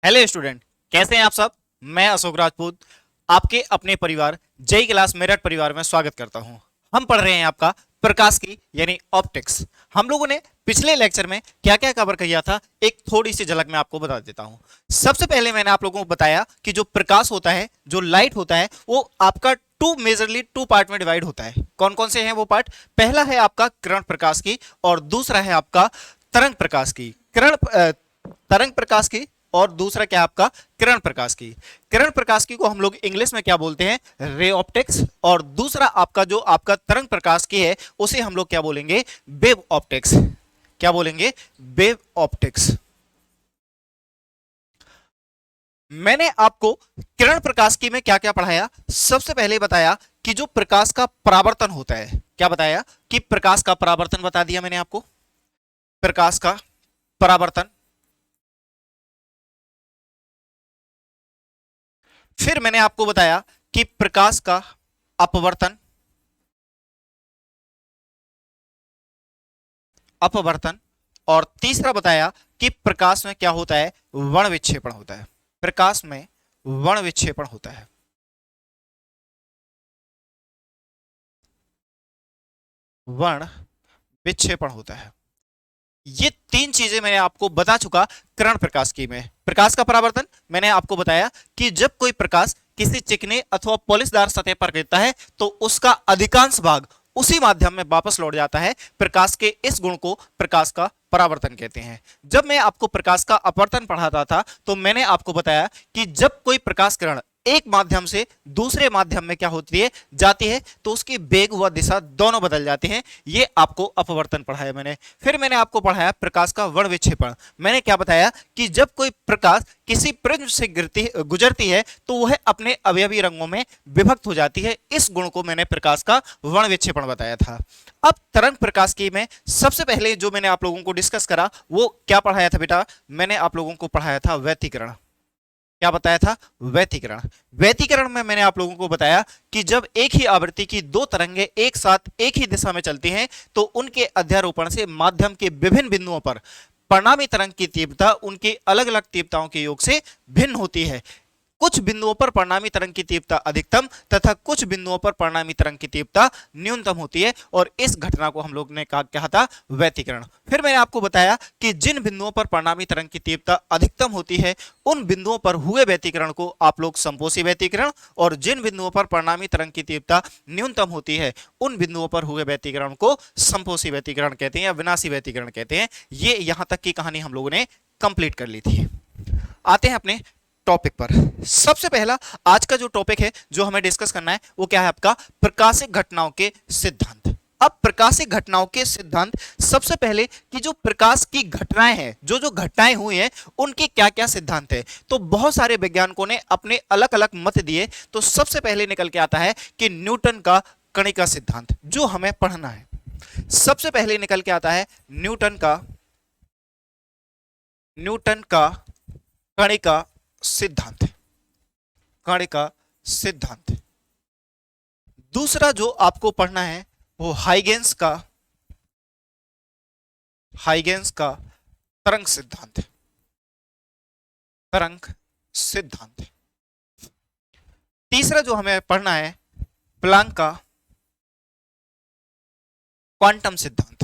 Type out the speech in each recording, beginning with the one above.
Hello student, कैसे हैं आप सब। मैं अशोक राजपूत आपके अपने परिवार जेई क्लास मेरठ परिवार में स्वागत करता हूं। हम पढ़ रहे हैं आपका प्रकाश की यानी ऑप्टिक्स। हम लोगों ने पिछले लेक्चर में क्या क्या कवर किया था, एक थोड़ी सी झलक मैं आपको बता देता हूं। सबसे पहले मैंने आप लोगों को बताया कि जो प्रकाश होता है, जो लाइट होता है, वो आपका टू पार्ट में डिवाइड होता है। कौन कौन से हैं वो पार्ट? पहला है आपका किरण प्रकाश की और दूसरा है आपका तरंग प्रकाश की। तरंग प्रकाश की और दूसरा क्या आपका किरण प्रकाश की। किरण प्रकाश की को हम लोग इंग्लिश में क्या बोलते हैं? Ray optics. और दूसरा आपका जो आपका तरंग प्रकाश की है उसे हम लोग क्या बोलेंगे? Wave optics. क्या बोलेंगे? Wave optics. मैंने आपको किरण प्रकाश की में क्या क्या पढ़ाया? सबसे पहले बताया कि जो प्रकाश का परावर्तन होता है, क्या बताया? कि प्रकाश का परावर्तन बता दिया मैंने आपको, प्रकाश का परावर्तन। फिर मैंने आपको बताया कि प्रकाश का अपवर्तन, अपवर्तन। और तीसरा बताया कि प्रकाश में क्या होता है? वर्ण विक्षेपण होता है। प्रकाश में वर्ण विक्षेपण होता है। वर्ण विक्षेपण होता है। ये तीन चीजें मैंने आपको बता चुका किरण प्रकाश की में। प्रकाश का परावर्तन मैंने आपको बताया कि जब कोई प्रकाश किसी चिकने अथवा पॉलिशदार सतह पर गिरता है तो उसका अधिकांश भाग उसी माध्यम में वापस लौट जाता है। प्रकाश के इस गुण को प्रकाश का परावर्तन कहते हैं। जब मैं आपको प्रकाश का अपवर्तन पढ़ाता था तो मैंने आपको बताया कि जब कोई प्रकाश किरण एक माध्यम से दूसरे माध्यम में क्या होती है? जाती है, तो उसकी वेग व दिशा दोनों बदल जाते हैं। ये आपको अपवर्तन पढ़ाया मैंने। फिर मैंने आपको पढ़ाया प्रकाश का वर्ण विक्षेपण। मैंने क्या बताया कि जब कोई प्रकाश किसी प्रिज्म से गुजरती है तो वह अपने अवयवी रंगों में विभक्त हो जाती है। इस गुण को मैंने प्रकाश का वर्ण विक्षेपण बताया था। अब तरंग प्रकाश की में सबसे पहले जो मैंने आप लोगों को डिस्कस करा वो क्या पढ़ाया था बेटा? मैंने आप लोगों को पढ़ाया था व्यतिकरण। क्या बताया था? व्यतिकरण। व्यतिकरण में मैंने आप लोगों को बताया कि जब एक ही आवृत्ति की दो तरंगें एक साथ एक ही दिशा में चलती हैं तो उनके अध्यारोपण से माध्यम के विभिन्न बिंदुओं पर परिणामी तरंग की तीव्रता उनकी अलग अलग तीव्रताओं के योग से भिन्न होती है। कुछ बिंदुओं पर परिणामी तरंग की तीव्रता अधिकतम तथा कुछ बिंदुओं पर परिणामी तरंग की तीव्रता न्यूनतम होती है और इस घटना को हम लोग ने कहा था व्यतिकरण। फिर मैंने आपको बताया कि जिन बिंदुओं पर परिणामी तरंग की तीव्रता अधिकतम होती है उन बिंदुओं पर हुए व्यतिकरण को आप लोग संपोषी व्यतिकरण, और जिन बिंदुओं पर परिणामी तरंग की तीव्रता न्यूनतम होती है उन बिंदुओं पर हुए व्यतिकरण को संपोषी व्यतिकरण कहते हैं या विनाशी व्यतिकरण कहते हैं। ये यहां तक की कहानी हम लोगों ने कंप्लीट कर ली थी। आते हैं अपने टॉपिक पर। सबसे पहला आज का जो टॉपिक है जो हमें डिस्कस करना है वो क्या है? आपका प्रकाशिक घटनाओं के सिद्धांत। अब प्रकाशिक घटनाओं के सिद्धांत, सबसे पहले कि जो प्रकाश की घटनाएं हैं, जो जो घटनाएं हुई हैं उनके क्या क्या सिद्धांत है। तो बहुत सारे वैज्ञानिकों ने अपने अलग अलग मत दिए। तो सबसे पहले निकल के आता है कि न्यूटन का कणिका सिद्धांत, जो हमें पढ़ना है। सबसे पहले निकल के आता है न्यूटन का कणिका सिद्धांत। कणिका सिद्धांत। दूसरा जो आपको पढ़ना है वो हाइगेंस का तरंग सिद्धांत। तरंग सिद्धांत। तीसरा जो हमें पढ़ना है प्लांक का क्वांटम सिद्धांत।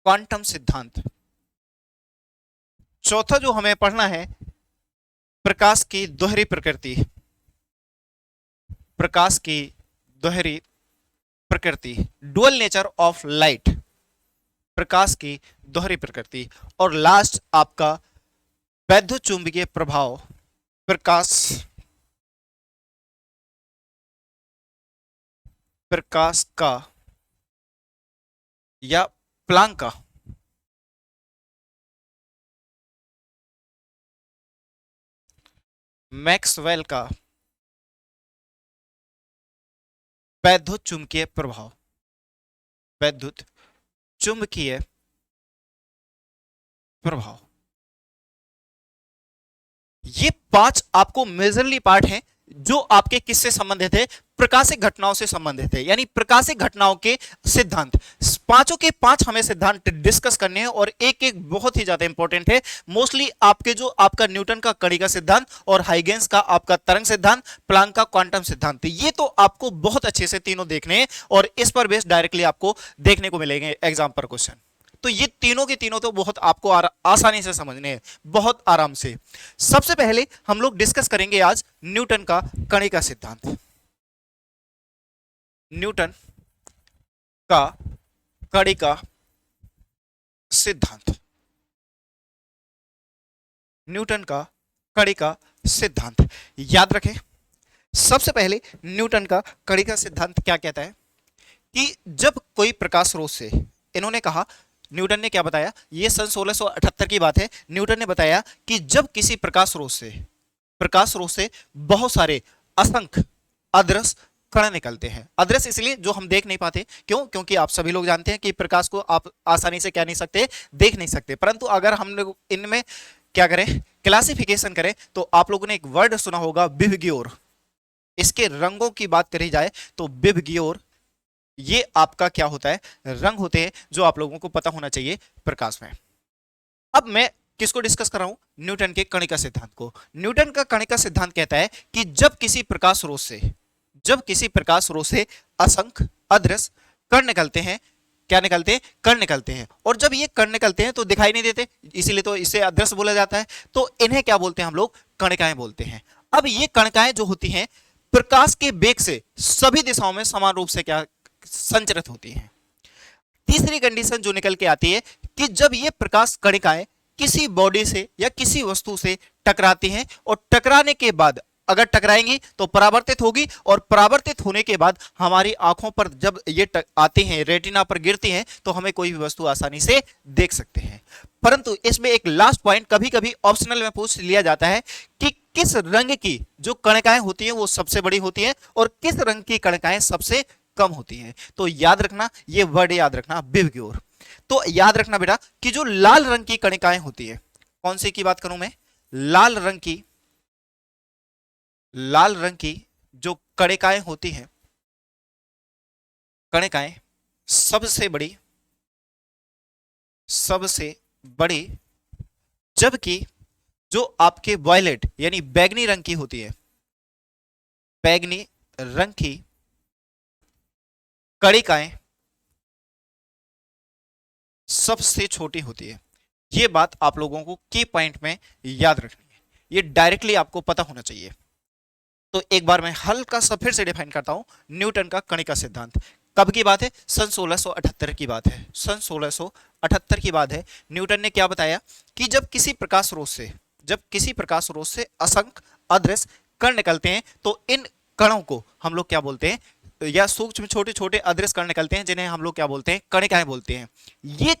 क्वांटम सिद्धांत। चौथा जो हमें पढ़ना है प्रकाश की दोहरी प्रकृति। प्रकाश की दोहरी प्रकृति, डुअल नेचर ऑफ लाइट। प्रकाश की दोहरी प्रकृति। और लास्ट आपका वैद्युत चुंबकीय प्रभाव। प्रकाश का या प्लांक का मैक्सवेल का वैद्युत चुंबकीय प्रभाव। वैद्युत चुंबकीय प्रभाव। ये 5 आपको मेजरली पार्ट हैं जो आपके किससे संबंधित है? प्रकाशिक घटनाओं से संबंधित है, यानी प्रकाशिक घटनाओं के सिद्धांत। पांचों के पांच हमें सिद्धांत डिस्कस करने हैं और एक एक बहुत ही ज्यादा इंपॉर्टेंट है। मोस्टली आपके जो आपका न्यूटन का कड़ी का सिद्धांत और हाइगेंस का आपका तरंग सिद्धांत, प्लांक का क्वांटम सिद्धांत, ये तो आपको बहुत अच्छे से तीनों देखने हैं और इस पर बेस डायरेक्टली आपको देखने को मिलेंगे एग्जाम पर क्वेश्चन। तो ये तीनों के तीनों तो बहुत आपको आसानी से समझने हैं, बहुत आराम से। सबसे पहले हम लोग डिस्कस करेंगे आज न्यूटन का कड़ी का सिद्धांत। न्यूटन का कड़ी का सिद्धांत, न्यूटन का कड़ी का सिद्धांत याद रखें। सबसे पहले न्यूटन का कड़ी का सिद्धांत क्या कहता है कि जब कोई प्रकाश स्रोत से, इन्होंने कहा, न्यूटन ने क्या बताया, यह सन 1678 की बात है। न्यूटन ने बताया कि जब किसी प्रकाश स्रोत से बहुत सारे असंख्य अदृश्य कण निकलते हैं। अदृश्य इसलिए जो हम देख नहीं पाते, क्यों? क्योंकि आप सभी लोग जानते हैं कि प्रकाश को आप आसानी से क्या नहीं सकते, देख नहीं सकते। परंतु अगर हम लोग इनमें क्या करें, क्लासिफिकेशन करें, तो आप लोगों ने एक वर्ड सुना होगा विबग्योर। इसके रंगों की बात करी जाए तो विबग्योर, ये आपका क्या होता है, रंग होते हैं जो आप लोगों को पता होना चाहिए प्रकाश में। अब मैं किसको डिस्कस कर रहा हूं, न्यूटन के कणिका सिद्धांत को। न्यूटन का कणिका सिद्धांत कहता है कि जब किसी प्रकाश स्रोत से असंख्य अदृश्य कण निकलते हैं, क्या निकलते हैं, कण निकलते हैं, और जब ये कण निकलते हैं तो दिखाई नहीं देते, इसीलिए तो इसे अदृश्य बोला जाता है। तो इन्हें क्या बोलते हैं हम लोग, कणिकाएं बोलते हैं। अब ये कणिकाएं जो होती हैं प्रकाश के वेग से सभी दिशाओं में समान रूप से क्या संचरित होती हैं। तीसरी कंडीशन जो निकल के आती है कि जब ये प्रकाश कणिकाएं किसी बॉडी से या किसी वस्तु से टकराती हैं और टकराने के बाद अगर टकराएंगी तो परावर्तित होगी, और परावर्तित होने के बाद हमारी आंखों पर जब ये आती हैं, रेटिना पर गिरती हैं, तो हमें कोई भी वस्तु आसानी से देख सकते हैं। परंतु इसमें एक लास्ट पॉइंट कभी कभी ऑप्शनल में पूछ लिया जाता है कि किस रंग की जो कणिकाएं होती हैं वो सबसे बड़ी होती हैं और किस रंग की कणिकाएं सबसे कम होती हैं। तो याद रखना, ये वर्ड याद रखना, विबग्योर। तो याद रखना बेटा कि जो लाल रंग की कणिकाएं होती है, कौन सी की बात करूं मैं, लाल रंग की जो कणिकाएं होती हैं, कणिकाएं सबसे बड़ी, जबकि जो आपके वॉयलेट यानी बैगनी रंग की होती है, बैगनी रंग की कणिकाएं सबसे छोटी होती है। यह बात आप लोगों को की पॉइंट में याद रखनी है, यह डायरेक्टली आपको पता होना चाहिए। तो एक बार मैं हल्का सा फिर से डिफाइन करता हूं न्यूटन का कणिका सिद्धांत। कब की बात है, सन 1678 की बात है, सन 1678 की बात है। न्यूटन ने क्या बताया कि जब किसी प्रकाश स्रोत से असंख्य अदृश्य कण निकलते हैं तो इन कणों को हम लोग क्या बोलते हैं, या सूक्ष्म छोटे छोटे अदृश्य कण निकलते हैं जिन्हें हम लोग क्या बोलते हैं, कणिकाएं बोलते हैं। ये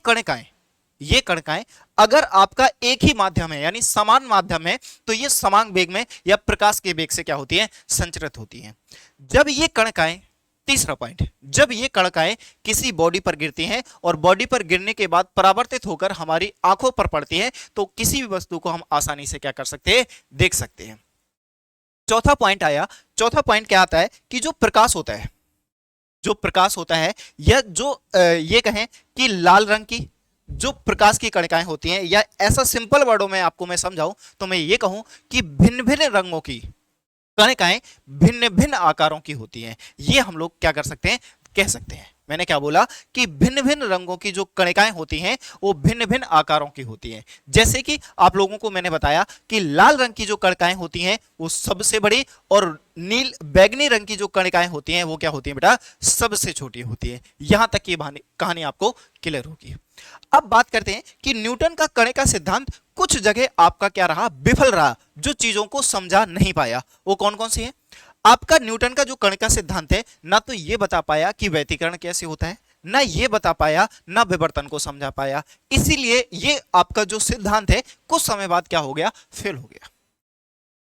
कणिकाएं अगर आपका एक ही माध्यम है यानी समान माध्यम है तो ये समान वेग में या प्रकाश के वेग से क्या होती है, संचरित होती हैं। जब ये कणिकाएं, तीसरा पॉइंट, जब ये कणिकाएं किसी बॉडी पर गिरती हैं और बॉडी पर गिरने के बाद परावर्तित होकर हमारी आंखों पर पड़ती हैं तो किसी भी वस्तु को हम आसानी से क्या कर सकते हैं, देख सकते हैं। चौथा पॉइंट क्या आता है कि जो प्रकाश होता है या जो ये कहें कि लाल रंग की जो प्रकाश की कणिकाएं होती हैं, या ऐसा सिंपल वर्डों में आपको मैं समझाऊं तो मैं ये कहूं कि भिन्न भिन्न रंगों की कणिकाएं भिन्न भिन्न आकारों की होती हैं। ये हम लोग क्या कर सकते हैं, कह सकते हैं। मैंने क्या बोला कि भिन्न भिन्न रंगों की जो कणिकाएं होती हैं वो भिन्न भिन्न आकारों की होती हैं। जैसे कि आप लोगों को मैंने बताया कि लाल रंग की जो कणिकाएं होती हैं वो सबसे बड़ी, और बैगनी रंग की जो कणिकाएं होती हैं वो क्या होती हैं बेटा, सबसे छोटी होती है। यहां तक की कहानी आपको क्लियर होगी। अब बात करते हैं कि न्यूटन का कणिका सिद्धांत कुछ जगह आपका क्या रहा, विफल रहा, जो चीजों को समझा नहीं पाया। वो कौन कौन सी है? आपका न्यूटन का जो कणिका सिद्धांत है ना तो ये बता पाया कि व्यतिकरण कैसे होता है, ना ये बता पाया, ना विवर्तन को समझा पाया। इसीलिए ये आपका जो सिद्धांत है कुछ समय बाद क्या हो गया, फेल हो गया।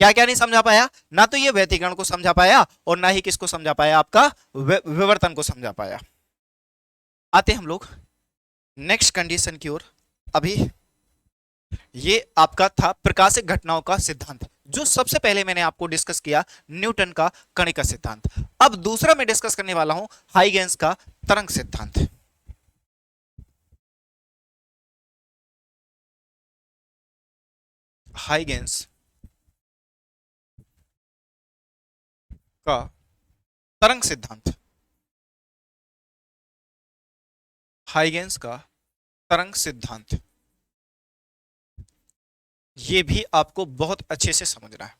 क्या क्या नहीं समझा पाया, ना तो ये व्यतिकरण को समझा पाया और ना ही किसको समझा पाया, आपका विवर्तन को समझा पाया। आते हम लोग नेक्स्ट कंडीशन की ओर। अभी ये आपका था प्रकाशिक घटनाओं का सिद्धांत। जो सबसे पहले मैंने आपको डिस्कस किया न्यूटन का कणिका सिद्धांत। अब दूसरा मैं डिस्कस करने वाला हूं हाइगेंस का तरंग सिद्धांत। हाइगेंस का तरंग सिद्धांत। हाइगेंस का तरंग सिद्धांत, यह भी आपको बहुत अच्छे से समझना है।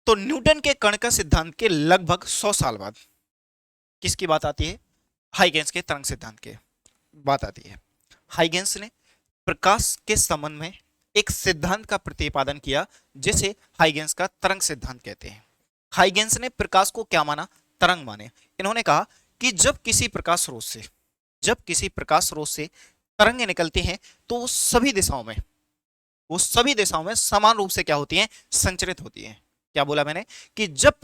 तो न्यूटन के कणिका सिद्धांत के लगभग 100 साल बाद किसकी बात आती है? हाइगेंस के तरंग सिद्धांत की बात आती है। हाइगेंस ने प्रकाश के संबंध में एक सिद्धांत का प्रतिपादन किया जिसे हाइगेंस का तरंग सिद्धांत कहते हैं। हाइगेंस ने प्रकाश को क्या माना? तरंग माने। इन्होंने कहा कि जब किसी प्रकाश स्रोत से तरंगें निकलती हैं तो वो सभी दिशाओं में समान रूप से क्या होती हैं? संचरित होती हैं। क्या बोला मैंने? कि जब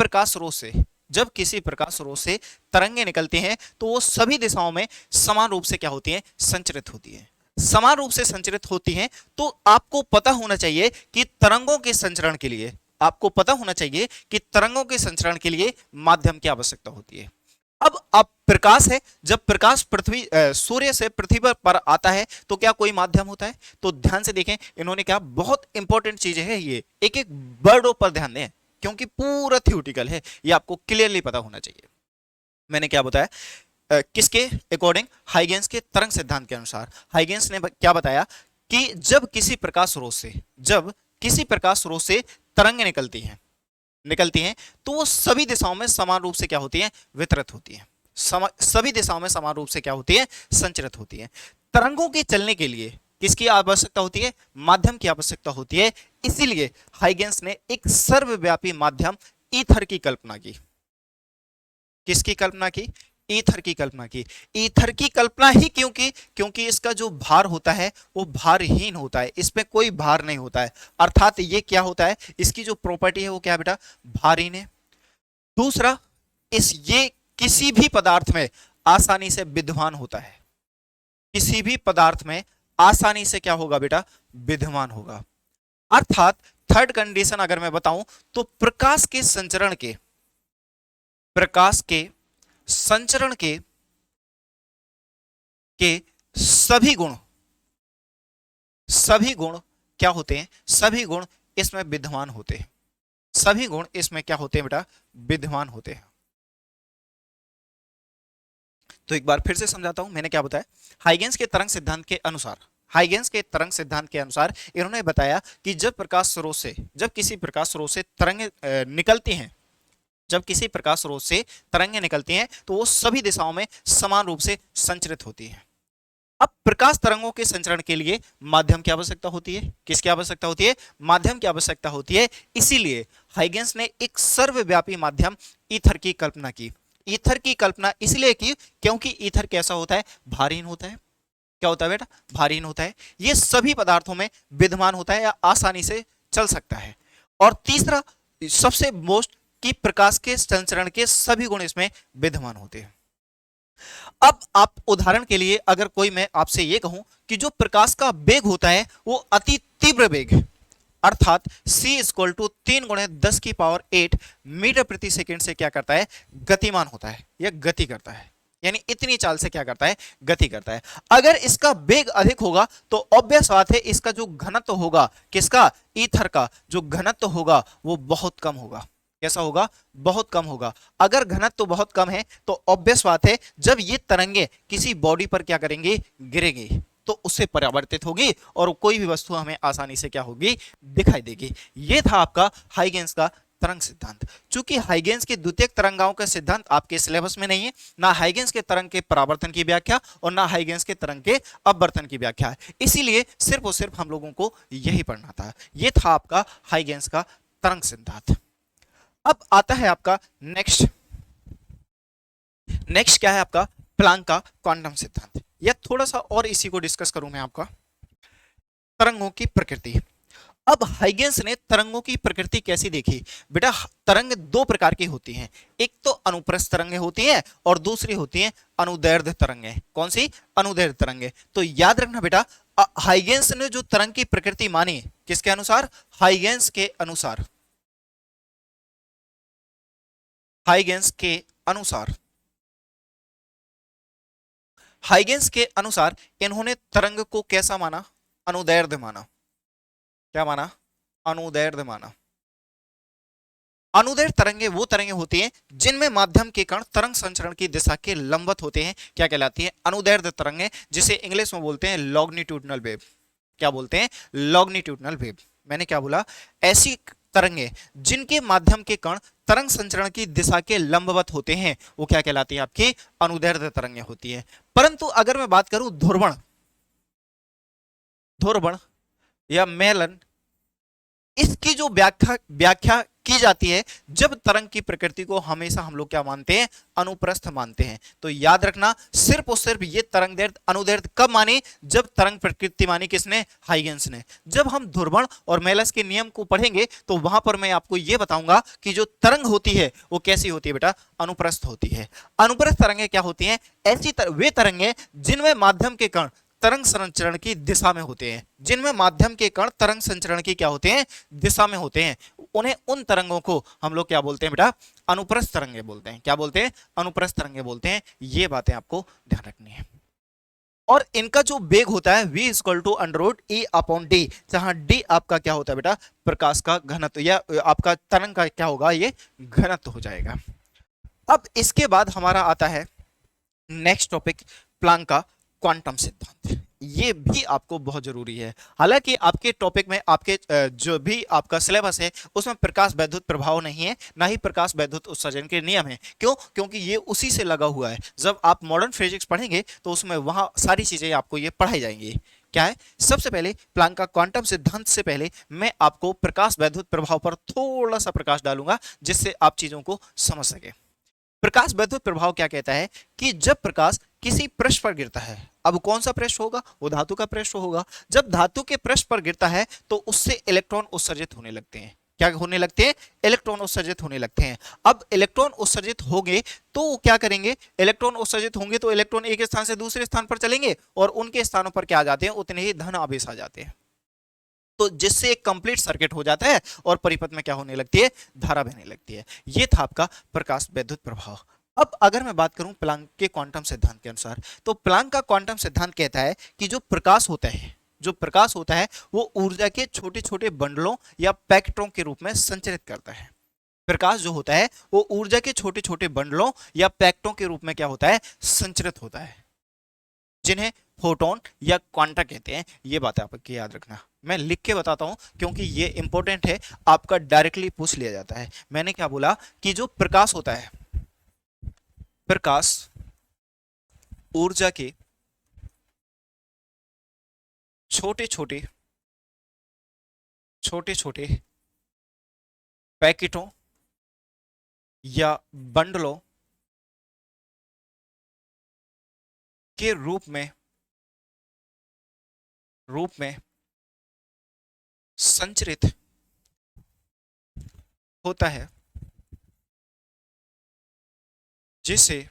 किसी प्रकाश स्रोत से तरंगें निकलती हैं तो वो सभी दिशाओं में समान रूप से क्या होती हैं? संचरित होती हैं। समान रूप से संचरित होती हैं तो आपको पता होना चाहिए कि तरंगों के संचरण के लिए माध्यम की आवश्यकता होती है। अब प्रकाश है, जब प्रकाश सूर्य से पृथ्वी पर आता है तो क्या कोई माध्यम होता है? तो ध्यान से देखें, इन्होंने क्या, बहुत इंपॉर्टेंट चीजें हैं ये, एक एक वर्डों पर ध्यान दें क्योंकि पूरा थ्योरेटिकल है, ये आपको क्लियरली पता होना चाहिए। मैंने क्या बताया? किसके अकॉर्डिंग? हाइगेंस के तरंग सिद्धांत के अनुसार हाइगेंस ने क्या बताया कि जब किसी प्रकाश स्रोत से तरंगें निकलती हैं तो वो सभी दिशाओं में समान रूप से क्या होती हैं? वितरित होती हैं। सभी दिशाओं में समान रूप से क्या होती है? संचरित होती हैं। तरंगों के चलने के लिए किसकी आवश्यकता होती है? माध्यम की आवश्यकता होती है। इसीलिए हाइगेंस ने एक सर्वव्यापी माध्यम ईथर की कल्पना की। किसकी कल्पना की? ईथर की कल्पना की। ईथर की कल्पना ही क्योंकि इसका जो भार होता है वो भारहीन होता है, इसमें कोई भार नहीं होता है। अर्थात ये क्या होता है? इसकी जो प्रॉपर्टी है वो क्या बेटा? भारहीन है। दूसरा, ये किसी भी पदार्थ में आसानी से विद्यमान होता है। किसी भी पदार्थ में आसानी से क्या होगा बेटा? विद्यमान होगा। अर्थात थर्ड कंडीशन अगर मैं बताऊं तो प्रकाश के संचरण के सभी गुण क्या होते हैं? सभी गुण इसमें विद्यमान होते हैं। सभी गुण इसमें क्या होते हैं बेटा? विद्यमान होते हैं। तो एक बार फिर से समझाता हूं मैंने क्या बताया। हाइगेंस के तरंग सिद्धांत के अनुसार इन्होंने बताया कि जब किसी प्रकाश स्रोत से तरंगें निकलती हैं तो वो सभी दिशाओं में समान रूप से संचरित होती हैं। अब प्रकाश तरंगों के संचरण के लिए माध्यम की आवश्यकता होती है। किसकी आवश्यकता होती है? माध्यम की आवश्यकता होती है। इसीलिए हाइगेंस ने एक सर्वव्यापी माध्यम ईथर की कल्पना की। ईथर की कल्पना इसलिए की क्योंकि ईथर कैसा होता है? भारहीन होता है। क्या होता है बेटा? भारहीन होता है। ये सभी पदार्थों में विद्यमान होता है या आसानी से चल सकता है। और तीसरा, सबसे मोस्ट, कि प्रकाश के संचरण के सभी गुण इसमें विद्यमान होते हैं। अब आप उदाहरण के लिए अगर कोई मैं आपसे यह कहूं कि जो प्रकाश का वेग होता है वो अति तीव्र वेग, अर्थात c इक्वल टू 3×10⁸ मीटर प्रति सेकंड से क्या करता है? गतिमान होता है या गति करता है। यानी इतनी चाल से क्या करता है? गति करता है। अगर इसका वेग अधिक होगा तो ऑब्वियस बात है इसका जो घनत्व होगा, किसका? ईथर का जो घनत्व होगा वो बहुत कम होगा। कैसा होगा? बहुत कम होगा। अगर घनत्व बहुत कम है तो ऑब्वियस बात है जब ये तरंगे किसी बॉडी पर क्या करेंगे? गिरेंगे तो उससे परावर्तित होगी और कोई भी वस्तु हमें आसानी से क्या होगी? दिखाई देगी। यह था आपका हाइगेंस का तरंग सिद्धांत। चूंकि हाइगेंस के द्वितीयक तरंगाओं का सिद्धांत आपके सिलेबस में नहीं है, ना हाइगेंस के तरंग के परावर्तन की व्याख्या और ना हाइगेंस के तरंग के अपवर्तन की व्याख्या है, इसीलिए सिर्फ और सिर्फ हम लोगों को यही पढ़ना था। यह था आपका हाइगेंस का तरंग सिद्धांत। अब आता है आपका नेक्स्ट क्या है? आपका प्लांक का क्वांटम सिद्धांत। या थोड़ा सा और इसी को डिस्कस करूं मैं, आपका तरंगों की प्रकृति। अब हाइगेंस ने तरंगों की प्रकृति कैसी देखी बेटा? तरंग दो प्रकार की होती हैं, एक तो अनुप्रस्थ तरंगें होती हैं और दूसरी होती हैं अनुदैर्ध्य तरंगें। कौन सी? अनुदैर्ध्य तरंगें। तो याद रखना बेटा, हाइगेंस ने जो तरंग की प्रकृति मानी किसके अनुसार? हाइगेंस के अनुसार, हाइगेंस के अनुसार, हाइगेंस के अनुसार इन्होंने तरंग को कैसा माना? अनुदैर्ध्य माना। क्या माना? अनुदैर्ध्य माना। अनुदैर्ध्य तरंगे वो तरंगे होती हैं जिनमें माध्यम के कण तरंग संचरण की दिशा के लंबवत होते हैं, क्या कहलाती हैं? अनुदैर्ध्य तरंगे, जिसे इंग्लिश में बोलते हैं लॉन्गिट्यूडिनल वेव। क्या बोलते हैं? Longitudinal wave. मैंने क्या बोला? ऐसी तरंगे जिनके माध्यम के कण तरंग संचरण की दिशा के लंबवत होते हैं, वो क्या कहलाती है? आपकी अनुदैर्ध्य तरंगे होती है। परंतु अगर मैं बात करूं ध्रुवण, ध्रुवण या मेलन, इसकी जो व्याख्या व्याख्या की जाती है जब तरंग की प्रकृति को हमेशा हम लोग क्या मानते हैं? अनुप्रस्थ मानते हैं। तो याद रखना, सिर्फ और सिर्फ ये तरंगदैर्ध्य अनुदैर्ध्य कब माने? जब तरंग प्रकृति मानी किसने? हाइगेंस ने। जब हम ध्रुवण और मेलस के नियम को पढ़ेंगे तो वहां पर मैं आपको यह बताऊंगा कि जो तरंग होती है वो कैसी होती है बेटा? अनुप्रस्थ होती है। अनुप्रस्थ तरंगे क्या होती हैं? वे तरंगे जिनमें माध्यम के कण तरंग संचरण की दिशा में होते हैं, जिनमें माध्यम के कण तरंग संचरण की क्या होते हैं? दिशा में होते हैं। उन्हें, उन तरंगों को हम लोग क्या बोलते हैं बेटा? अनुप्रस्थ तरंगे बोलते हैं। क्या बोलते हैं? अनुप्रस्थ तरंगे बोलते हैं। ये बातें आपको ध्यान रखनी है। और इनका जो वेग होता है v इक्वल टू √e/d, जहां d आपका क्या होता है बेटा? प्रकाश का घनत्व, या आपका तरंग का क्या होगा? ये घनत्व हो जाएगा। अब इसके बाद हमारा आता है नेक्स्ट टॉपिक, प्लांक का क्वांटम सिद्धांत। ये भी आपको बहुत जरूरी है। हालांकि आपके टॉपिक में, आपके जो भी आपका सिलेबस है उसमें प्रकाश वैद्युत प्रभाव नहीं है, ना ही प्रकाश वैद्युत उत्सर्जन के नियम है। क्यों? क्योंकि ये उसी से लगा हुआ है। जब आप मॉडर्न फिजिक्स पढ़ेंगे तो उसमें वहां सारी चीजें आपको ये पढ़ाई जाएंगी। क्या है? सबसे पहले प्लांक का क्वांटम सिद्धांत से पहले मैं आपको प्रकाश वैद्युत प्रभाव पर थोड़ा सा प्रकाश डालूंगा, जिससे आप चीजों को समझ सके। प्रकाश वैद्युत प्रभाव क्या कहता है कि जब प्रकाश किसी पृष्ठ पर गिरता है, अब कौन सा पृष्ठ होगा? वो धातु का पृष्ठ होगा। जब धातु के पृष्ठ पर गिरता है तो उससे इलेक्ट्रॉन उत्सर्जित होने लगते हैं। क्या होने लगते हैं? इलेक्ट्रॉन उत्सर्जित होने लगते हैं। अब इलेक्ट्रॉन उत्सर्जित होंगे तो क्या करेंगे? इलेक्ट्रॉन उत्सर्जित होंगे तो इलेक्ट्रॉन एक स्थान से दूसरे स्थान पर चलेंगे, और उनके स्थानों पर क्या आ जाते हैं? उतने ही धन आवेश आ जाते हैं। तो जिससे एक कंप्लीट सर्किट हो जाता है और परिपथ में क्या होने लगती है? धारा बहने लगती है। ये था आपका प्रकाश वैद्युत प्रभाव। अब अगर मैं बात करूं प्लांक के क्वांटम सिद्धांत के अनुसार, तो प्लांक का क्वांटम सिद्धांत कहता है कि जो प्रकाश होता है, जो प्रकाश होता है वो ऊर्जा के छोटे छोटे बंडलों या पैकेटों के रूप में संचरित करता है। प्रकाश जो होता है वो ऊर्जा के छोटे छोटे बंडलों या पैकेटों के रूप में क्या होता है? संचरित होता है, जिन्हें फोटोन या क्वांटा कहते हैं। ये बात आपको याद रखना। मैं लिख के बताता हूं क्योंकि ये इंपॉर्टेंट है, आपका डायरेक्टली पूछ लिया जाता है। मैंने क्या बोला कि जो प्रकाश होता है, प्रकाश ऊर्जा के छोटे छोटे छोटे छोटे पैकेटों या बंडलों के रूप में संचरित होता है, जिसे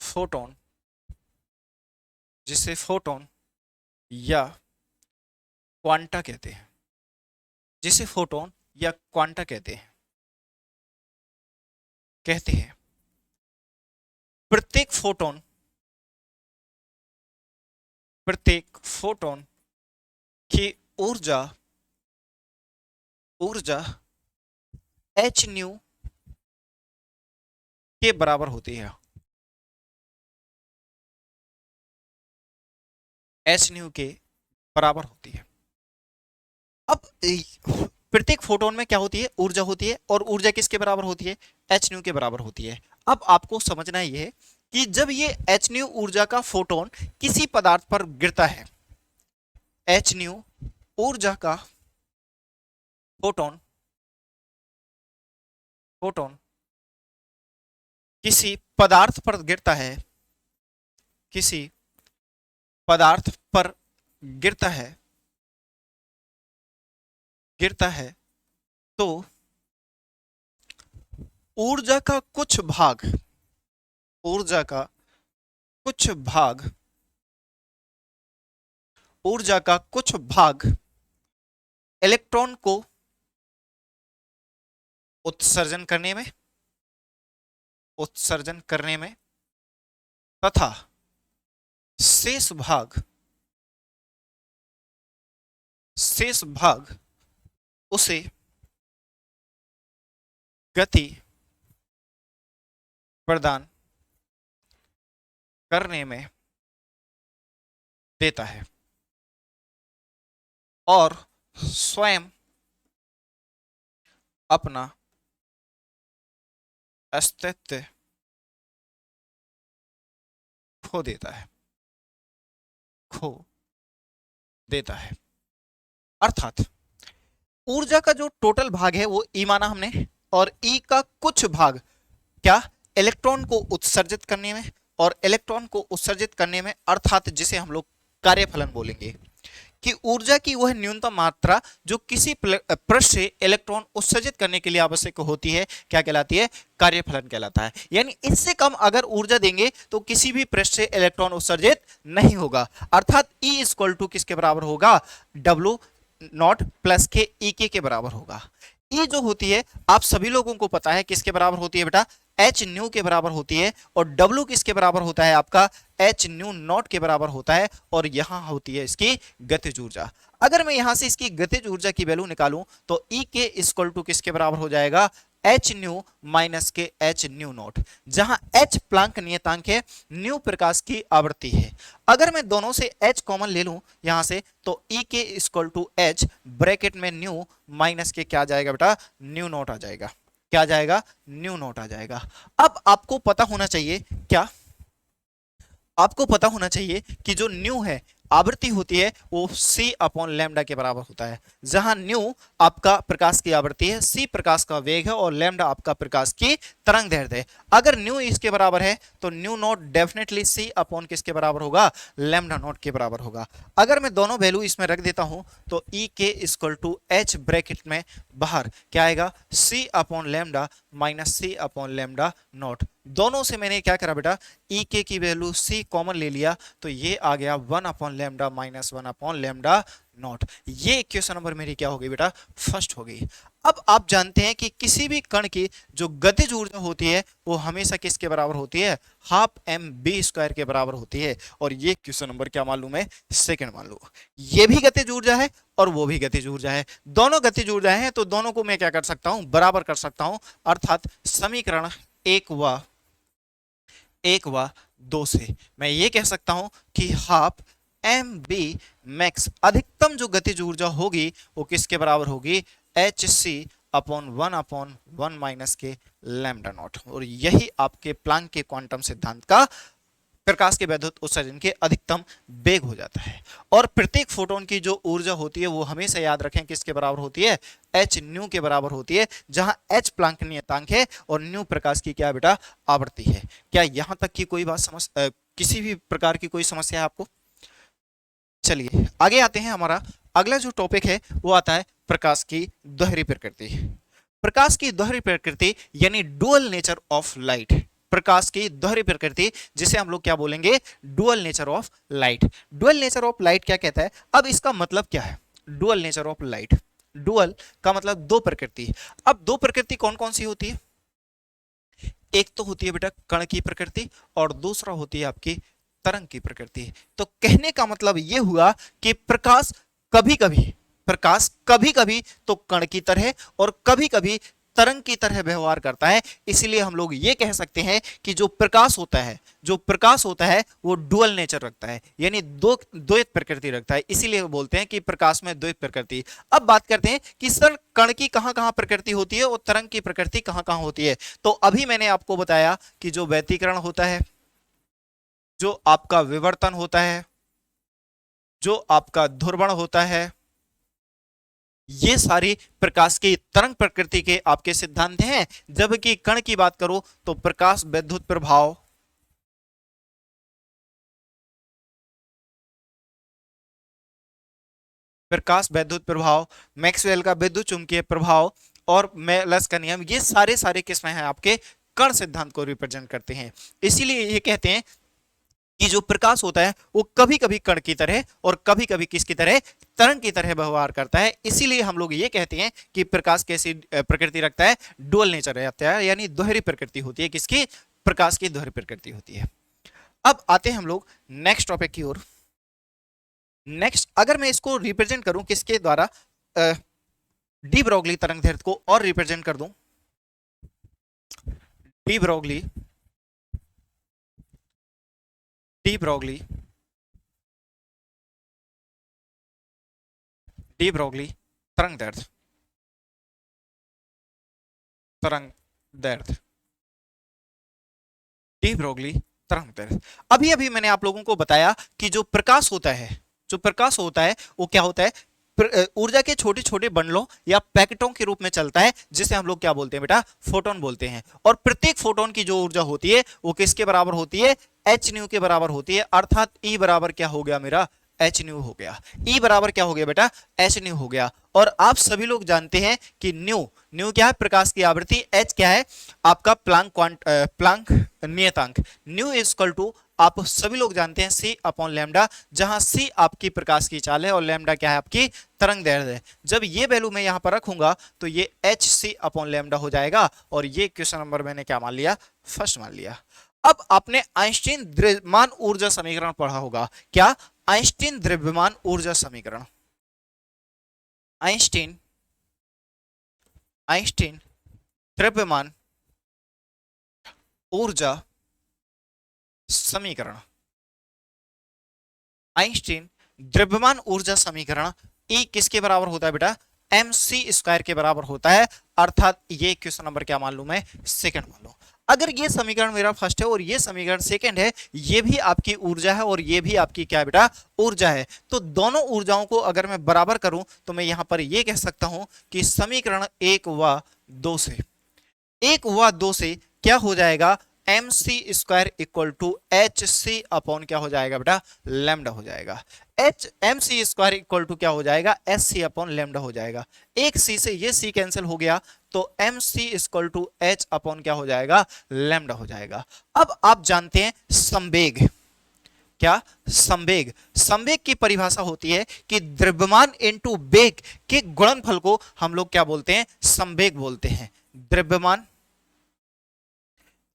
फोटोन या क्वांटा कहते हैं, जिसे फोटोन या क्वांटा कहते हैं। प्रत्येक फोटोन की ऊर्जा h न्यू के बराबर होती है। h न्यू के बराबर होती है। अब प्रत्येक फोटोन में क्या होती है? ऊर्जा होती है, और ऊर्जा किसके बराबर होती है? h न्यू के बराबर होती है। अब आपको समझना यह है कि जब ये h न्यू ऊर्जा का फोटोन किसी पदार्थ पर गिरता है, h न्यू ऊर्जा का फोटोन किसी पदार्थ पर गिरता है, किसी पदार्थ पर गिरता है तो ऊर्जा का कुछ भाग इलेक्ट्रॉन को उत्सर्जन करने में तथा शेष भाग उसे गति प्रदान करने में देता है और स्वयं अपना अस्तित्व खो देता है। अर्थात ऊर्जा का जो टोटल भाग है वो ई माना हमने, और ई का कुछ भाग क्या, इलेक्ट्रॉन को उत्सर्जित करने में, और इलेक्ट्रॉन को उत्सर्जित करने में अर्थात जिसे हम लोग कार्यफलन बोलेंगे कि ऊर्जा की वह न्यूनतम मात्रा जो किसी पृष्ठ से इलेक्ट्रॉन उत्सर्जित करने के लिए आवश्यक होती है क्या कहलाती है, कार्यफलन कहलाता है। यानी इससे कम अगर ऊर्जा देंगे तो किसी भी पृष्ठ से इलेक्ट्रॉन उत्सर्जित नहीं होगा। अर्थात E इक्वल टू किसके बराबर होगा, W नॉट प्लस के ई के बराबर होगा। E जो होती है आप सभी लोगों को पता है किसके बराबर होती है बेटा, एच न्यू के बराबर होती है, और W किसके बराबर होता है आपका, एच न्यू नॉट के बराबर होता है, और यहां होती है इसकी गतिज ऊर्जा। अगर मैं यहां से इसकी गतिज ऊर्जा की वैल्यू निकालूं तो E के इक्वल टू किसके बराबर हो जाएगा, एच न्यू माइनस के एच न्यू नॉट, जहां एच प्लांक नियतांक है, न्यू प्रकाश की आवृत्ति है। अगर मैं दोनों से एच कॉमन ले लूं यहां से तो E के इक्वल टू एच ब्रैकेट में न्यू माइनस के क्या आ जाएगा बेटा, न्यू नॉट आ जाएगा। क्या आ जाएगा, न्यू नॉट आ जाएगा। अब आपको पता होना चाहिए क्या, आपको पता होना चाहिए कि जो न्यू है आवृत्ति होती है वो c अपॉन लैम्डा के बराबर होता है, जहां न्यू आपका प्रकाश की आवृत्ति है, c प्रकाश का वेग है, और लैम्डा आपका प्रकाश की तरंग दैर्ध्य है। अगर न्यू इसके बराबर है तो new not definitely c upon किसके बराबर होगा, लैम्डा नॉट के बराबर होगा। अगर मैं दोनों वैल्यू इसमें रख देता हूं तो E के इक्वल टू एच ब्रैकेट में बाहर क्या आएगा, c upon lambda minus c upon lambda not. दोनों से मैंने क्या करा बेटा, ई के की वैल्यू c कॉमन ले लिया तो ये आ गया 1 upon lambda minus 1 upon lambda not. ये क्वेश्चन नंबर मेरी क्या हो गई बेटा, फर्स्ट हो गई। अब आप जानते हैं कि किसी भी कण की जो गतिज ऊर्जा होती है वो हमेशा किसके बराबर होती है, हाफ एम बी स्क्वायर के बराबर होती है। और ये क्वेश्चन नंबर क्या मालूम है, सेकंड मान लो। ये भी गतिज ऊर्जा है और वो भी गतिज ऊर्जा है, दोनों गतिज ऊर्जा है, तो दोनों को मैं क्या कर सकता हूं, बराबर कर सकता हूं। अर्थात समीकरण एक व दो से मैं ये कह सकता हूं कि हाफ एम बी मैक्स अधिकतम जो गतिज ऊर्जा होगी वो किसके बराबर होगी, H C upon one minus के लैम्डा नॉट। और यही आपके प्लांक के क्वांटम सिद्धांत का प्रकाश के वैद्युत उत्सर्जन के अधिकतम वेग हो जाता है। और प्रत्येक फोटोन की जो ऊर्जा होती है वो हमेशा याद रखें किसके बराबर होती है, एच न्यू के बराबर होती है, जहां एच प्लांक नियतांक है और न्यू प्रकाश की क्या बेटा, आवृत्ति है। क्या यहां तक की कोई बात किसी भी प्रकार की कोई समस्या है आपको? चलिए आगे आते हैं। हमारा अगला जो टॉपिक है वो आता है प्रकाश की दोहरी प्रकृति। प्रकाश की दोहरी प्रकृति यानी डुअल नेचर ऑफ लाइट। प्रकाश की दोहरी प्रकृति जिसे हम लोग क्या बोलेंगे, dual nature of light. Dual nature of light क्या कहता है, अब इसका मतलब क्या है, dual nature of light. Dual का मतलब दो प्रकृति। अब दो प्रकृति कौन कौन सी होती है, एक तो होती है बेटा कण की प्रकृति और दूसरा होती है आपकी तरंग की प्रकृति। तो कहने का मतलब यह हुआ कि प्रकाश कभी कभी तो कण की तरह और कभी कभी तरंग की तरह व्यवहार करता है। इसलिए हम लोग ये कह सकते हैं कि जो प्रकाश होता है वो डुअल नेचर रखता है, यानी द्वैत प्रकृति रखता है। इसीलिए बोलते हैं कि प्रकाश में द्वैत प्रकृति। अब बात करते हैं कि सर कण की कहां-कहां प्रकृति होती है और तरंग की प्रकृति कहां-कहां होती है। तो अभी मैंने आपको बताया कि जो व्यतिकरण होता है, जो आपका विवर्तन होता है, जो आपका ध्रुवण होता है, ये सारी प्रकाश की तरंग प्रकृति के आपके सिद्धांत हैं। जबकि कण की बात करो तो प्रकाश वैद्युत प्रभाव, मैक्सवेल का विद्युत चुंबकीय प्रभाव और मेलस का नियम, ये सारे किस्में हैं आपके कण सिद्धांत को रिप्रेजेंट करते हैं। इसीलिए ये कहते हैं कि जो प्रकाश होता है वो कभी कभी कण की तरह और कभी कभी किसकी तरह, तरंग की तरह व्यवहार करता है। इसीलिए हम लोग ये कहते हैं कि प्रकाश कैसी प्रकृति रखता है, डुअल नेचर रहता है, यानी दोहरी प्रकृति होती है। किसकी? प्रकाश की दोहरी प्रकृति होती है। अब आते हैं हम लोग नेक्स्ट टॉपिक की ओर। नेक्स्ट, अगर मैं इसको रिप्रेजेंट करूं किसके द्वारा, डी ब्रोगली तरंग दैर्ध्य को और रिप्रेजेंट कर दूं, de Broglie, de Broglie, de Broglie तरंग दैर्ध्य, तरंग दैर्ध्य, डी ब्रोगली तरंग दैर्ध्य। अभी अभी मैंने आप लोगों को बताया कि जो प्रकाश होता है, जो प्रकाश होता है वो क्या होता है, ऊर्जा के छोटे छोटे बंडलों या पैकेटों के रूप में चलता है, जिसे हम लोग क्या बोलते हैं बेटा, फोटोन बोलते हैं। और प्रत्येक फोटोन की जो ऊर्जा होती है वो किसके बराबर होती है, एच न्यू के बराबर होती है। अर्थात ई बराबर क्या हो गया मेरा, एच न्यू हो गया। ई बराबर क्या हो गया बेटा, एच न्यू हो गया। और आप सभी लोग जानते हैं कि न्यू, न्यू क्या है, प्रकाश की आवृत्ति, एच क्या है, आपका प्लांक नियतांक। न्यू इज इक्वल टू, आप सभी लोग जानते हैं, सी अपॉन लैम्डा, जहां सी आपकी प्रकाश की चाल है और लैम्डा क्या है, आपकी तरंग दैर्ध्य है। जब ये वैल्यू मैं यहां पर रखूंगा तो ये एच सी अपॉन लैम्डा हो जाएगा। और ये क्वेश्चन नंबर मैंने क्या मान लिया, फर्स्ट मान लिया। अब आपने आइंस्टीन द्रव्यमान ऊर्जा समीकरण पढ़ा होगा, क्या, आइंस्टीन द्रव्यमान ऊर्जा समीकरण, आइंस्टीन, आइंस्टीन द्रव्यमान ऊर्जा समीकरण, आइंस्टीन द्रव्यमान ऊर्जा समीकरण E किसके बराबर होता है बेटा, एम सी स्क्वायर के बराबर होता है। अर्थात ये क्वेश्चन नंबर क्या मान लू मैं, सेकंड मान लू। अगर ये समीकरण मेरा फर्स्ट है और ये समीकरण सेकंड है, ये भी आपकी ऊर्जा है और ये भी आपकी क्या है बेटा, ऊर्जा है, तो दोनों ऊर्जाओं को अगर मैं बराबर करूं तो मैं यहां पर ये कह सकता हूं कि समीकरण 1 व 2 से, 1 व 2 से क्या हो जाएगा, M C square equal to H C upon क्या हो जाएगा बेटा, लैम्डा हो जाएगा। H M C square equal to क्या हो जाएगा, एस सी अपॉन लैम्डा हो जाएगा। एक सी से ये सी कैंसिल हो गया तो M C equal to H upon क्या हो जाएगा, लैम्डा हो जाएगा। अब आप जानते हैं संवेग, क्या, संवेग, संवेग की परिभाषा होती है कि द्रव्यमान इनटू वेग के गुणनफल को हम लोग क्या बोलते हैं, संवेग बोलते हैं। द्रव्यमान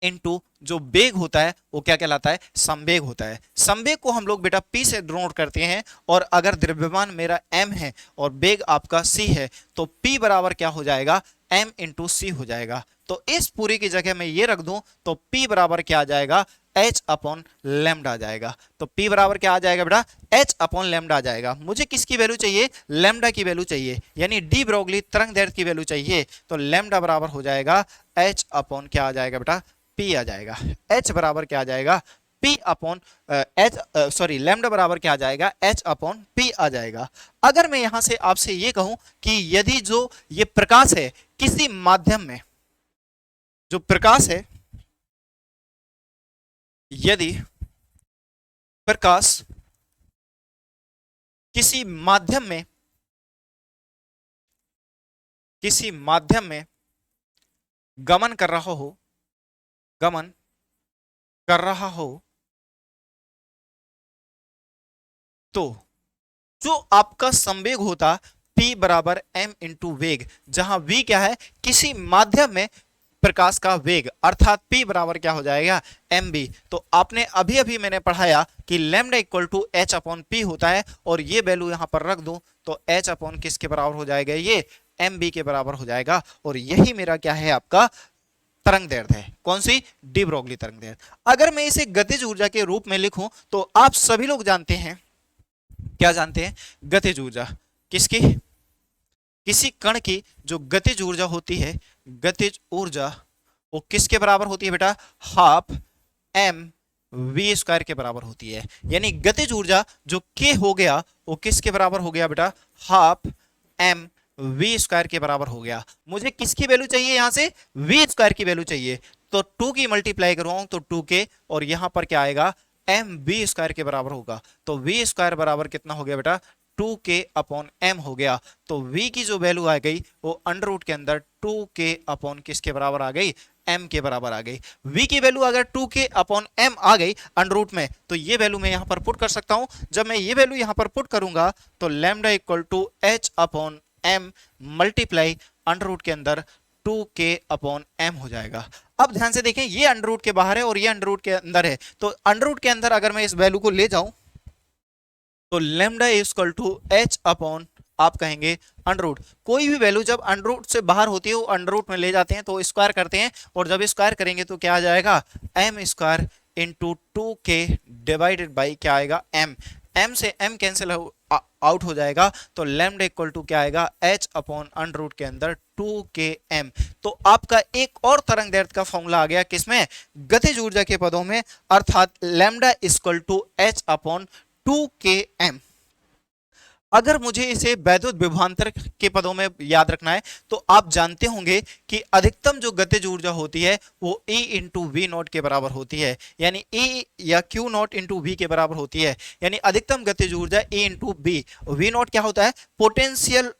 इनटू जो वेग होता है वो क्या कहलाता है, संवेग होता है। संवेग को हम लोग बेटा p से डिनोट करते हैं, और अगर द्रव्यमान मेरा m है और वेग आपका c है तो p बराबर क्या हो जाएगा, m इंटू सी हो जाएगा। तो इस पूरी की जगह मैं ये रख दूं तो p बराबर क्या आ जाएगा, h अपॉन लैम्डा आ जाएगा। तो p बराबर क्या आ जाएगा बेटा, h अपॉन लैम्डा आ जाएगा। मुझे किसकी वैल्यू चाहिए, लैम्डा की वैल्यू चाहिए, यानी डी ब्रोगली तरंग दैर्ध्य की वैल्यू चाहिए। तो लैम्डा बराबर हो जाएगा h अपॉन क्या आ जाएगा बेटा, P आ जाएगा। H बराबर क्या आ जाएगा, P upon H, sorry lambda बराबर क्या आ जाएगा, H अपॉन P आ जाएगा। अगर मैं यहां से आपसे ये कहूं कि यदि जो ये प्रकाश है किसी माध्यम में, जो प्रकाश है, यदि प्रकाश किसी माध्यम में, किसी माध्यम में गमन कर रहा हो, गमन कर रहा हो, तो जो आपका संवेग होता p बराबर m इंटू वेग, जहां v क्या है, किसी माध्यम में प्रकाश का वेग, अर्थात p बराबर क्या हो जाएगा, mv। तो आपने अभी अभी मैंने पढ़ाया कि lambda equal to h upon p होता है, और ये वैल्यू यहां पर रख दूं तो h अपॉन किसके बराबर हो जाएगा, ये mv के बराबर हो जाएगा। और यही मेरा क्या है, आपका तरंग दैर्ध्य है। कौन सी, डी ब्रोगली तरंग दैर्ध्य। अगर मैं इसे गतिज ऊर्जा के रूप में लिखूं तो आप सभी लोग जानते हैं, क्या जानते हैं, गतिज ऊर्जा किसकी, किसी कण की जो गतिज ऊर्जा होती है, गतिज ऊर्जा वो किसके बराबर होती है बेटा, हाफ एम वी स्क्वायर के बराबर होती है। यानी गतिज ऊर्जा जो के हो गया वो किसके बराबर हो गया बेटा, हाफ एम वी स्क्वायर के बराबर हो गया। मुझे किसकी वैल्यू चाहिए, यहां से वी स्क्वायर की वैल्यू चाहिए, तो 2 की मल्टीप्लाई करूंगा तो 2k, और यहां पर क्या आएगा, एम वी स्क्वायर के बराबर होगा। तो वी स्क्वायर बराबर कितना हो गया बेटा, 2k अपॉन एम हो गया। तो v की जो वैल्यू आ गई वो अंडर रूट के अंदर 2k अपॉन किसके बराबर आ गई, m के बराबर आ गई। v की वैल्यू अगर 2k अपॉन m आ गई अंडर रूट में, तो ये वैल्यू मैं यहां पर पुट कर सकता हूं। जब मैं ये वैल्यू यहां पर पुट करूंगा तो lambda equal to h upon m multiply under root के अंदर 2k अपॉन m हो जाएगा। अब ध्यान से देखें, ये अंडर रूट के बाहर है और ये अंडर रूट के अंदर है, तो अंडर रूट के अंदर अगर मैं इस वैल्यू को ले जाऊं तो lambda is equal to h upon आप कहेंगे अंडर रूट। कोई भी वैल्यू जब अंडर रूट से बाहर होती है वो अंडर रूट में ले जाते हैं तो स्क्वायर करते हैं, और जब स्क्वायर करेंगे तो क्या आ जाएगा, m square into 2k divided by क्या आएगा, m से m कैंसिल आउट हो जाएगा, तो लैम्डा इक्वल टू क्या आएगा, h अपॉन अंडर रूट के अंदर 2km। तो आपका एक और तरंग दैर्ध्य का फॉर्मूला आ गया किसमें, गतिज ऊर्जा के पदों में, अर्थात lambda equal to h upon 2km। अगर मुझे इसे वैद्युत विभवांतर के पदों में याद रखना है तो आप जानते होंगे कि अधिकतम जो गतिज ऊर्जा होती है वो E इंटू वी नॉट के बराबर होती है, यानी E या Q नॉट इंटू वी के बराबर होती है, यानी अधिकतम गतिज ऊर्जा E into B. V nought क्या होता है, पोटेंशियल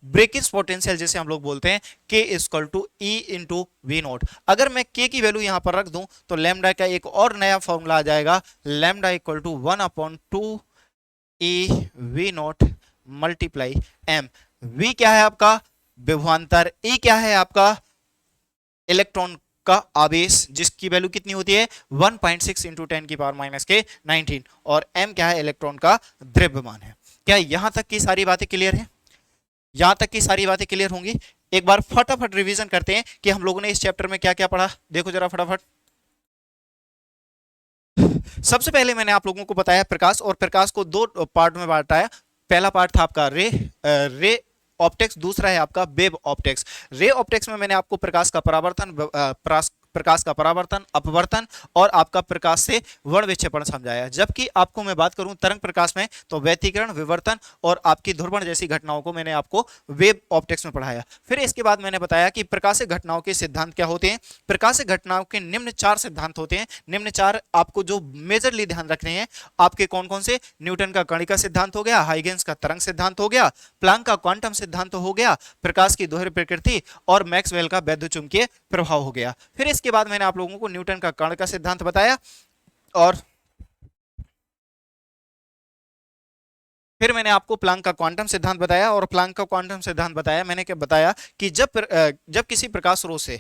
ब्रेकिंग पोटेंशियल जिसे हम लोग बोलते हैं, K equal to E into V nought. अगर मैं K की वैल्यू यहां पर रख दूं तो लैम्डा का एक और नया फॉर्मूला आ जाएगा, lambda equal to 1 upon 2 E V nought multiply M. V क्या है आपका विभवांतर, ई क्या है आपका इलेक्ट्रॉन का आवेश, जिसकी वैल्यू कितनी होती है 1.6 इंटू 10 की पावर माइनस के 19, और एम क्या है इलेक्ट्रॉन का द्रव्यमान है। क्या यहां तक की सारी बातें क्लियर है, यहां तक की सारी बातें क्लियर होंगी। एक बार फटाफट रिवीजन करते हैं कि हम लोगों ने इस चैप्टर में क्या क्या पढ़ा, देखो जरा फटाफट। सबसे पहले मैंने आप लोगों को बताया प्रकाश, और प्रकाश को दो पार्ट में बांटा है। पहला पार्ट था आपका रे ऑप्टिक्स, दूसरा है आपका वेव ऑप्टिक्स। रे ऑप्टिक्स में मैंने आपको प्रकाश का परावर्तन, अपवर्तन और आपका प्रकाश से वर्ण विक्षेपण समझाया। जबकि आपको मैं बात करूं तरंग प्रकाश में तो व्यतिकरण, विवर्तन और आपकी ध्रुवण जैसी घटनाओं को मैंने आपको वेव ऑप्टिक्स में पढ़ाया। फिर इसके बाद मैंने बताया कि प्रकाशिक घटनाओं के सिद्धांत क्या होते हैं। प्रकाशिक घटनाओं के निम्न 4 सिद्धांत होते हैं। निम्न 4 आपको जो मेजरली ध्यान रखने हैं आपके कौन कौन से, न्यूटन का कणिका सिद्धांत हो गया, हाइगेंस का तरंग सिद्धांत हो गया, प्लांक का क्वांटम सिद्धांत हो गया, प्रकाश की दोहरी प्रकृति और मैक्सवेल का वैद्युतचुंबकीय प्रभाव हो गया। फिर इसके बाद मैंने आप लोगों को न्यूटन का कण का सिद्धांत बताया, और फिर मैंने आपको प्लांक का क्वांटम सिद्धांत बताया, और प्लांक का क्वांटम सिद्धांत बताया मैंने क्या बताया कि जब किसी प्रकाश स्रोत से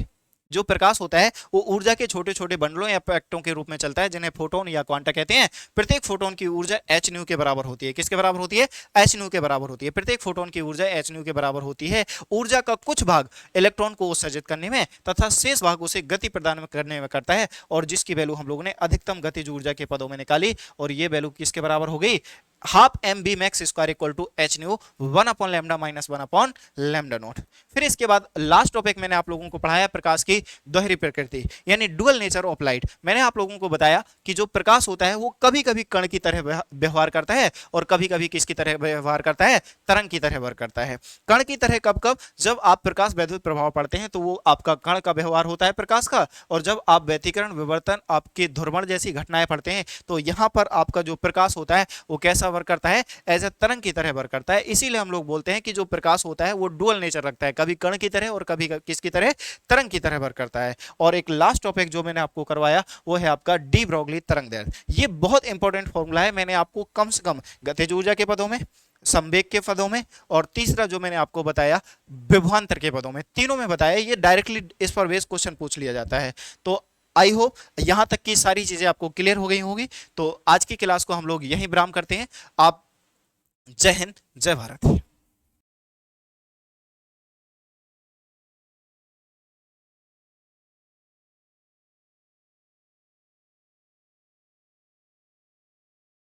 जो प्रकाश होता है वो ऊर्जा के छोटे छोटे बंडलों या पैकेटों के रूप में चलता है, जिन्हें फोटोन या क्वांटा कहते हैं। प्रत्येक फोटोन की ऊर्जा h न्यू के बराबर होती है। किसके बराबर होती है, h न्यू के बराबर होती है। प्रत्येक फोटोन की ऊर्जा h न्यू के बराबर होती है। ऊर्जा का कुछ भाग इलेक्ट्रॉन को उत्सर्जित करने में तथा शेष भाग उसे गति प्रदान करने में करता है, और जिसकी वैल्यू हम लोगों ने अधिकतम गतिज ऊर्जा के पदों में निकाली, और ये वैल्यू किसके बराबर हो गई, half M B max square equal to H nu 1 upon lambda minus 1 upon lambda nought. फिर इसके बाद लास्ट टॉपिक मैंने आप लोगों को पढ़ाया प्रकाश की दोहरी प्रकृति, यानी डुअल नेचर ऑफ लाइट। मैंने आप लोगों को बताया कि जो प्रकाश होता है वो कभी कभी कण की तरह व्यवहार करता है, और कभी कभी किसकी तरह व्यवहार करता है, तरंग की तरह व्यवहार करता है। कण की तरह कब कब, जब आप प्रकाश वैद्युत प्रभाव पढ़ते हैं तो वो आपका कण का व्यवहार होता है प्रकाश का, और जब आप व्यतिकरण, विवर्तन, आपके ध्रुवण जैसी घटनाएं पढ़ते हैं तो यहाँ पर आपका जो प्रकाश होता है वो कैसा वर्क करता है, एज ए तरंग की तरह वर्क करता है। इसीलिए हम लोग बोलते हैं कि जो प्रकाश होता है वो डुअल नेचर रखता है, कभी कण की तरह और कभी किसकी तरह, तरंग की तरह वर्क करता है। और एक लास्ट टॉपिक जो मैंने आपको करवाया वो है आपका डी ब्रोगली तरंग दैर्ध्य। ये बहुत इंपॉर्टेंट फॉर्मूला है। मैंने आपको कम से कम गतिज ऊर्जा के पदों में, संवेग के पदों में, और तीसरा जो मैंने आपको बताया विभवांतर के पदों में, तीनों में बताया। ये डायरेक्टली इस पर बेस्ड क्वेश्चन पूछ लिया जाता है। तो आई होप यहां तक की सारी चीजें आपको क्लियर हो गई होंगी। तो आज की क्लास को हम लोग यहीं विराम करते हैं। आप जय हिंद, जय भारत।